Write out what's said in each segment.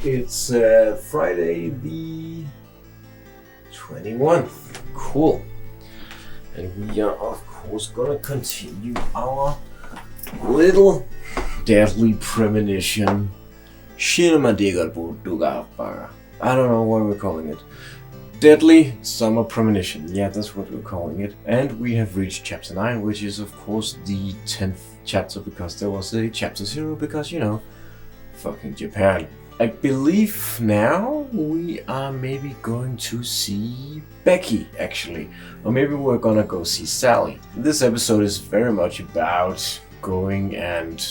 It's Friday the 21th. Cool. And we are of course gonna continue our little deadly premonition. I don't know what we're calling it. Deadly Summer Premonition. Yeah, that's what we're calling it. And we have reached chapter 9, which is of course the 10th chapter because there was a chapter 0 because, you know, fucking Japan. I believe now we are maybe going to see Becky, actually. Or maybe we're gonna go see Sally. This episode is very much about going and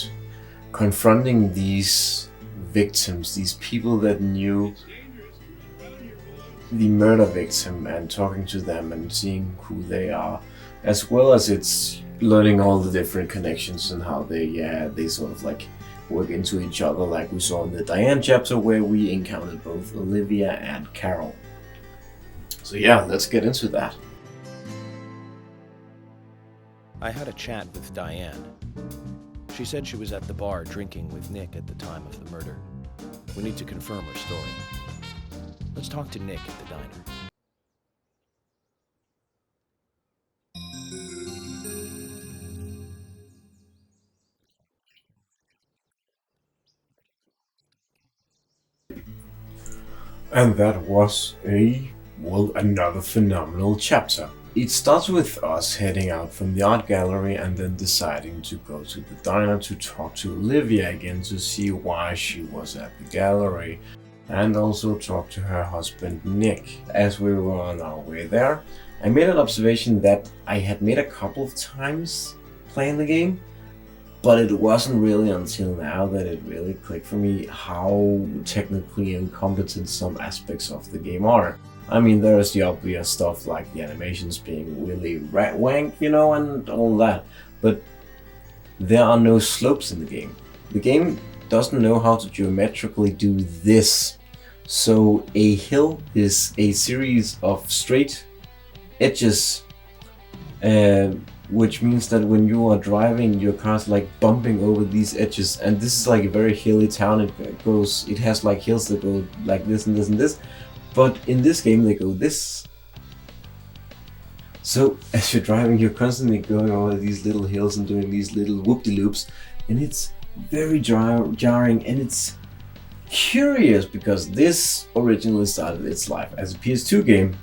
confronting these victims, these people that knew the murder victim and talking to them and seeing who they are, as well as it's learning all the different connections and how they sort of like work into each other, like we saw in the Diane chapter where we encountered both Olivia and Carol. So yeah, let's get into that. I had a chat with Diane. She said she was at the bar drinking with Nick at the time of the murder. We need to confirm her story. Let's talk to Nick at the diner. And that was another phenomenal chapter. It starts with us heading out from the art gallery and then deciding to go to the diner to talk to Olivia again to see why she was at the gallery, and also talk to her husband Nick. As we were on our way there, I made an observation that I had made a couple of times playing the game, but it wasn't really until now that it really clicked for me how technically incompetent some aspects of the game are. I mean, there's the obvious stuff like the animations being really rat-wank, you know, and all that, but there are no slopes in the game. The game doesn't know how to geometrically do this. So a hill is a series of straight edges, which means that when you are driving, your car's like bumping over these edges, and this is like a very hilly town. It has like hills that go like this and this and this, but in this game they go this. So as you're driving, you're constantly going over these little hills and doing these little whoop-de-loops, and it's very jarring, and it's curious because this originally started its life as a PS2 game,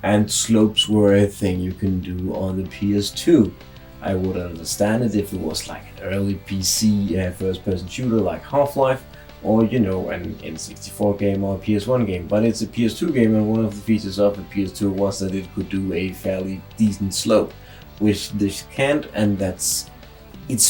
and slopes were a thing you can do on the PS2. I would understand it if it was like an early PC first-person shooter like Half-Life, or you know, an N64 game or a PS1 game, but it's a PS2 game, and one of the features of the PS2 was that it could do a fairly decent slope, which this can't, and it's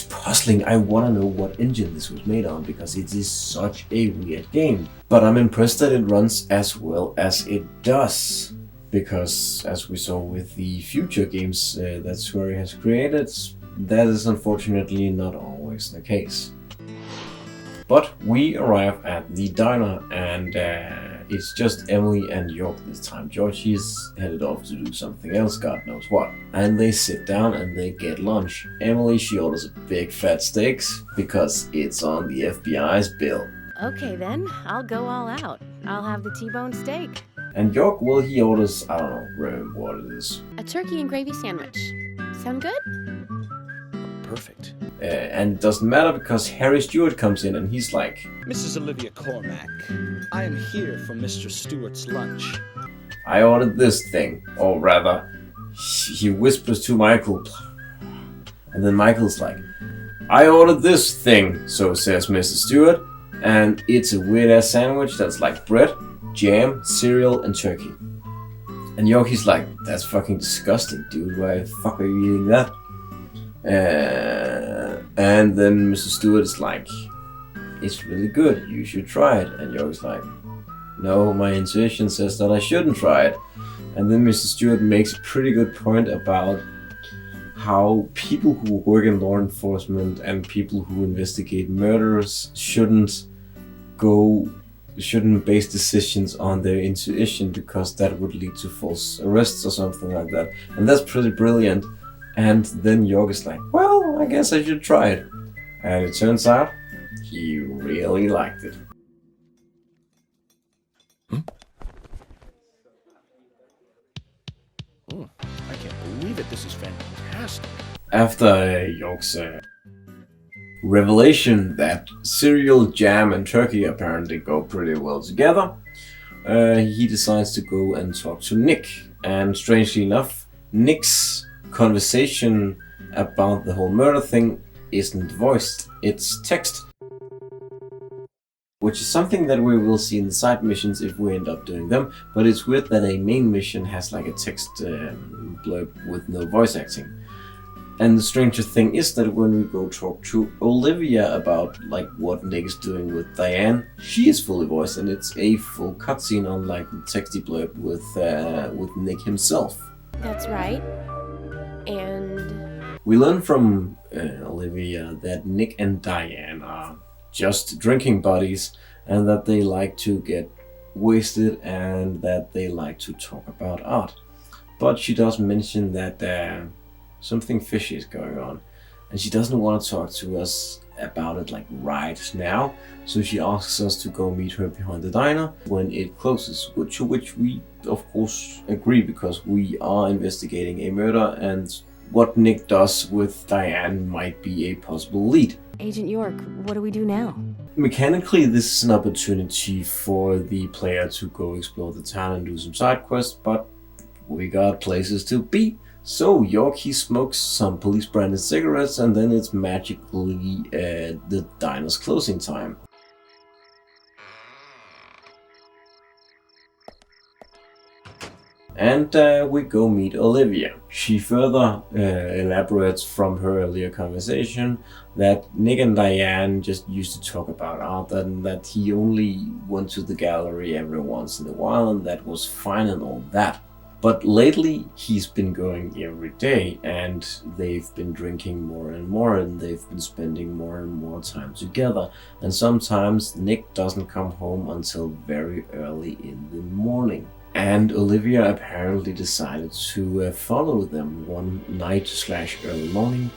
puzzling. I want to know what engine this was made on because it is such a weird game. But I'm impressed that it runs as well as it does, because as we saw with the future games that Square has created, that is unfortunately not always the case. But we arrive at the diner, and it's just Emily and York this time. Georgie's headed off to do something else, God knows what. And they sit down and they get lunch. Emily, she orders a big fat steak because it's on the FBI's bill. Okay then, I'll go all out. I'll have the T-bone steak. And York, well, he orders, I don't know, remember what it is. A turkey and gravy sandwich. Sound good? Perfect. And it doesn't matter because Harry Stewart comes in and he's like, Mrs. Olivia Cormack, I am here for Mr. Stewart's lunch. I ordered this thing. Or rather, he whispers to Michael. And then Michael's like, I ordered this thing, so says Mrs. Stewart. And it's a weird ass sandwich that's like bread, jam, cereal, and turkey. And Yorkie's like, that's fucking disgusting, dude. Why the fuck are you eating that? And then Mrs. Stewart is like, it's really good, you should try it. And Yorkie's like, no, my intuition says that I shouldn't try it. And then Mrs. Stewart makes a pretty good point about how people who work in law enforcement and people who investigate murders shouldn't base decisions on their intuition because that would lead to false arrests or something like that. And that's pretty brilliant. And then York is like, well, I guess I should try it. And it turns out he really liked it. I can't believe it. This is fantastic. After York's revelation that cereal, jam, and turkey apparently go pretty well together, he decides to go and talk to Nick. And strangely enough, Nick's conversation about the whole murder thing isn't voiced, it's text. Which is something that we will see in the side missions if we end up doing them, but it's weird that a main mission has like a text blurb with no voice acting. And the stranger thing is that when we go talk to Olivia about like what Nick is doing with Diane, she is fully voiced and it's a full cutscene, unlike the texty blurb with Nick himself. That's right. And we learn from Olivia that Nick and Diane are just drinking buddies and that they like to get wasted and that they like to talk about art. But she does mention that something fishy is going on and she doesn't want to talk to us about it like right now, so she asks us to go meet her behind the diner when it closes, to which we of course agree because we are investigating a murder and what Nick does with Diane might be a possible lead. Agent York, what do we do now? Mechanically, this is an opportunity for the player to go explore the town and do some side quests, but we got places to be. So York, he smokes some police branded cigarettes and then it's magically the diner's closing time. And we go meet Olivia. She further elaborates from her earlier conversation that Nick and Diane just used to talk about art and that he only went to the gallery every once in a while and that was fine and all that. But lately he's been going every day and they've been drinking more and more and they've been spending more and more time together. And sometimes Nick doesn't come home until very early in the morning. And Olivia apparently decided to follow them one night/early morning,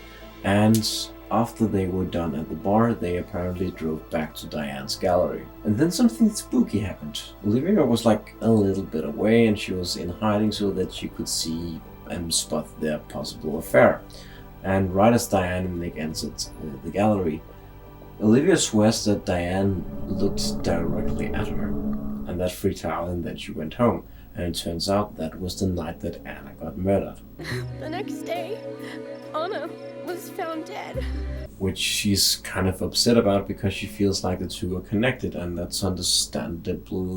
and after they were done at the bar, they apparently drove back to Diane's gallery. And then something spooky happened. Olivia was like a little bit away and she was in hiding so that she could see and spot their possible affair. And right as Diane and Nick entered the gallery, Olivia swears that Diane looked directly at her. And that freaked her out and then she went home. And it turns out that was the night that Anna got murdered. The next day, Anna was found dead. Which she's kind of upset about because she feels like the two are connected, and that's understandable.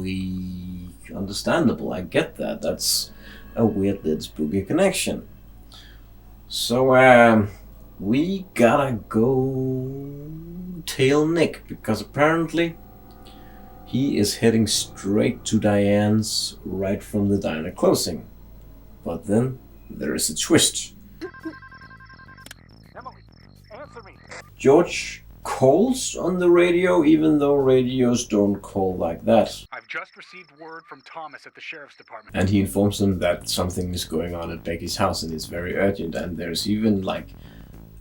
I get that. That's a weird little spooky connection. So we gotta go tail Nick because apparently he is heading straight to Diane's right from the diner closing. But then there is a twist. Emily, answer me. George calls on the radio even though radios don't call like that. I've just received word from Thomas at the sheriff's department. And he informs them that something is going on at Becky's house and it's very urgent, and there's even like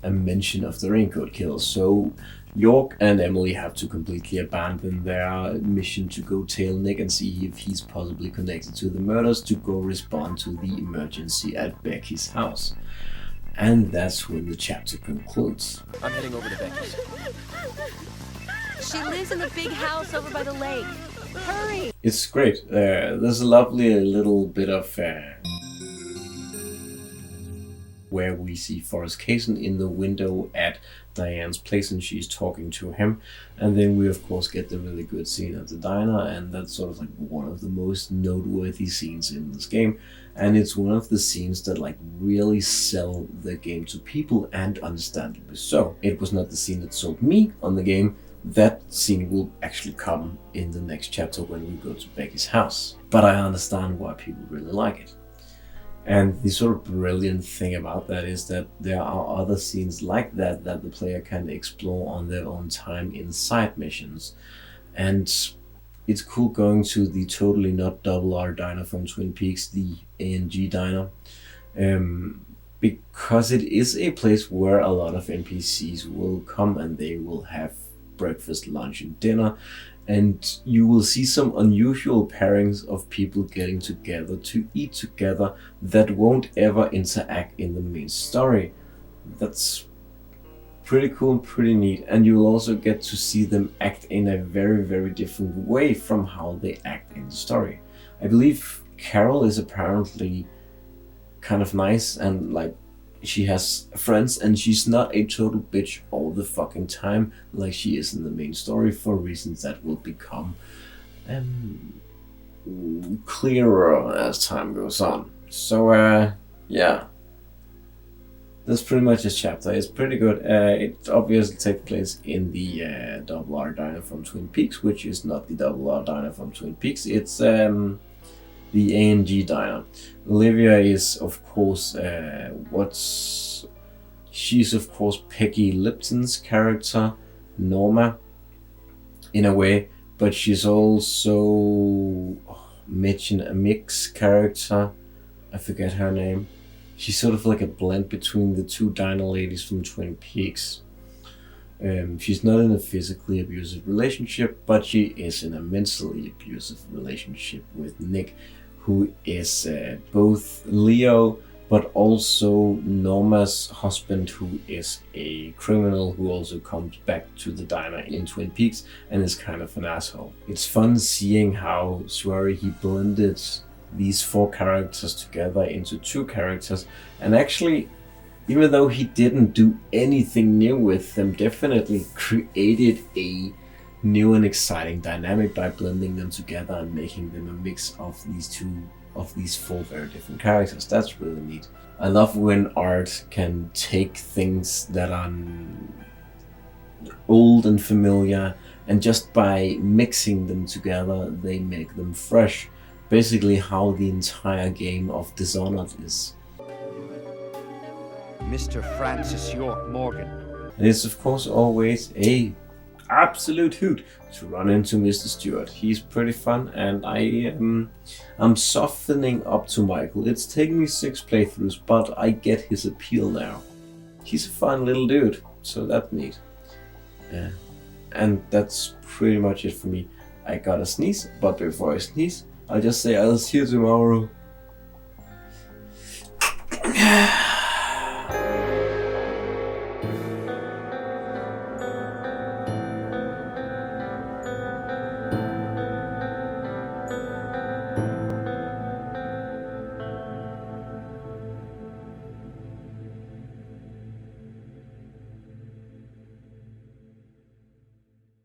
a mention of the raincoat kill. So York and Emily have to completely abandon their mission to go tail Nick and see if he's possibly connected to the murders to go respond to the emergency at Becky's house. And that's when the chapter concludes. I'm heading over to Becky's. She lives in the big house over by the lake. Hurry! It's great. There's a lovely little bit of where we see Forrest Kaysen in the window at Diane's place and she's talking to him, and then we of course get the really good scene at the diner, and that's sort of like one of the most noteworthy scenes in this game, and it's one of the scenes that like really sell the game to people, and understandably so. It was not the scene that sold me on the game. That scene will actually come in the next chapter when we go to Becky's house, but I understand why people really like it. And the sort of brilliant thing about that is that there are other scenes like that that the player can explore on their own time in side missions. And it's cool going to the totally not double R diner from Twin Peaks, the ANG diner, because it is a place where a lot of NPCs will come and they will have breakfast, lunch and dinner, and you will see some unusual pairings of people getting together to eat together that won't ever interact in the main story. That's pretty cool and pretty neat, and you'll also get to see them act in a very, very different way from how they act in the story. I believe Carol is apparently kind of nice and like she has friends, and she's not a total bitch all the fucking time like she is in the main story, for reasons that will become clearer as time goes on. So yeah, that's pretty much this chapter. It's pretty good. It obviously takes place in the Double R Diner from Twin Peaks, which is not the Double R Diner from Twin Peaks. It's the A&G Diner. Olivia is, of course, she's of course Peggy Lipton's character, Norma, in a way, but she's also Mick's character. I forget her name. She's sort of like a blend between the two diner ladies from Twin Peaks. She's not in a physically abusive relationship, but she is in a mentally abusive relationship with Nick, who is both Leo but also Norma's husband, who is a criminal who also comes back to the diner in Twin Peaks and is kind of an asshole. It's fun seeing how Swery he blended these 4 characters together into 2 characters, and actually, even though he didn't do anything new with them, definitely created a new and exciting dynamic by blending them together and making them a mix of these 4 very different characters. That's really neat. I love when art can take things that are old and familiar, and just by mixing them together they make them fresh. Basically how the entire game of Dishonored is. Mr. Francis York Morgan. And it's of course always a absolute hoot to run into Mr. Stewart. He's pretty fun, and I'm softening up to Michael. It's taken me 6 playthroughs, but I get his appeal now. He's a fun little dude, so that's neat. And that's pretty much it for me. I gotta sneeze, but before I sneeze, I'll just say I'll see you tomorrow.